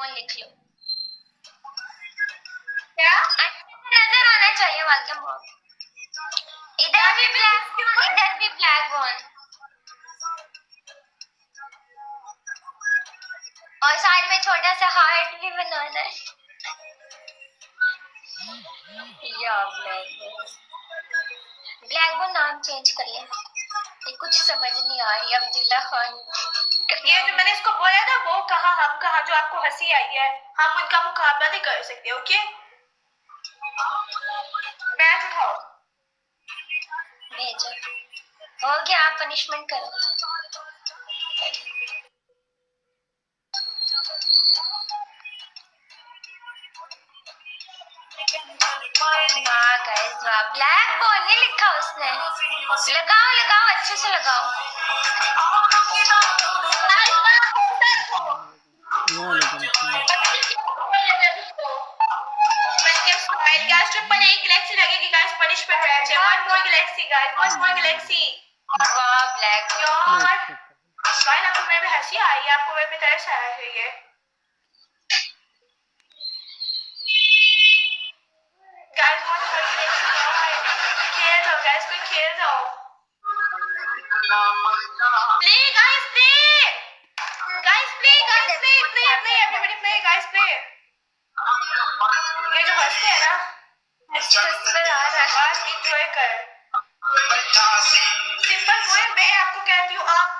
लिख लो। क्या नजर आना चाहिए वेलकम बॉक्स। इधर भी ब्लैक वन और साइड में छोटा सा हार्ट भी बनाना है। या ब्लैक वन नाम चेंज कर लिया। ये कुछ समझ नहीं आ रही। अब्दुल्ला खान ये जो मैंने इसको बोला था वो कहा हम कहा जो आपको हंसी आई है, हम उनका मुकाबला नहीं कर सकते। ओके बैठ उठाओ। भेजो हो गया। आप पनिशमेंट करो। हाँ गाइस वाह ब्लैक बोल नहीं लिखा उसने। लगाओ लगाओ अच्छे से लगाओ। गैस ट्रिपल एक गैलेक्सी लगेगी गाइस। पनिशमेंट है अच्छे। One more Galaxy guys. One more Galaxy. वाह ब्लैक यार गाइस आपको मेरे पे हंसी आई है, आपको मेरे पे तरस आया है। ये गाइस वन मोर गैलेक्सी खेल जाओ गाइस, कोई खेल जाओ। Play guys play guys play guys play play play everybody play guys play. ये जो हंसते हैं ना पर आ रहा है। आज एंजॉय कर। सिंपल वो है, मैं आपको कहती हूँ आप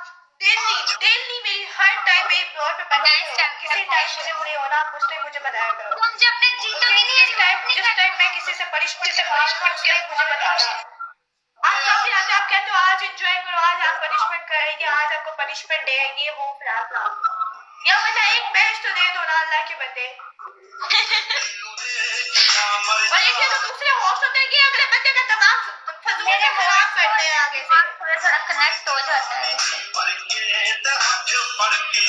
डेली मेरी हर टाइम पे फ्लोर पे बना हो। किसी टाइम मुझे बुरी होना आप उस टाइम मुझे बताया करो। तुम जब तक जीतोगे नहीं जिस टाइम मैं किसी से पनिशमेंट मुझे बताना। आप जब भी आते आप कहते हो आज एंजॉय करो, आज आप पनिशमेंट करेंगे, आज आपको पनिशमेंट देंगे वो फिर आप या बता एक मैच तो दे दो ना अल्लाह के बंदे। और एक तो दूसरे होस्ट होते हैं कि अगले बंदे का दिमाग फजूल में खराब करते हैं आगे से। थोड़ा थोड़ा कनेक्ट हो जाता है।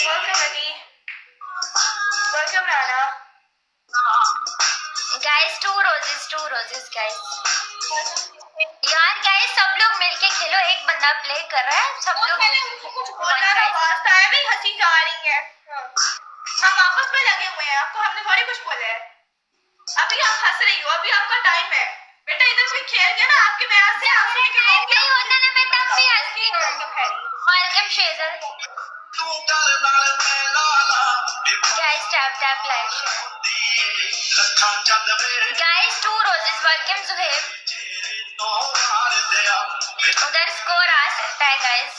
Welcome Ali, welcome Rana. Guys to roses guys. यार गाइस सब लोग मिलके खेलो। एक बंदा प्ले कर रहा है, सब लोग कुछ बोलना ना वास्ता है भी हंसी जा रही है। हम आपस में लगे हुए हैं, आपको हमने थोड़ी कुछ बोला है। अभी आप हंस रही हो, अभी आपका टाइम है बेटा। इधर कोई खेल गया ना आपके मैं से आंसू निकलवाऊंगी। नहीं होता ना मैं तब भी हंसती हूं। Welcome Shejar. Guys tap like share. Guys to roses welcome Zuhaib. उधर स्कोर आ सकता है गाइस।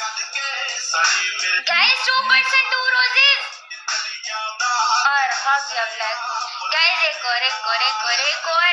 गाइस 2% टू रोजेस और हो गया ब्लैक। गाइस एक और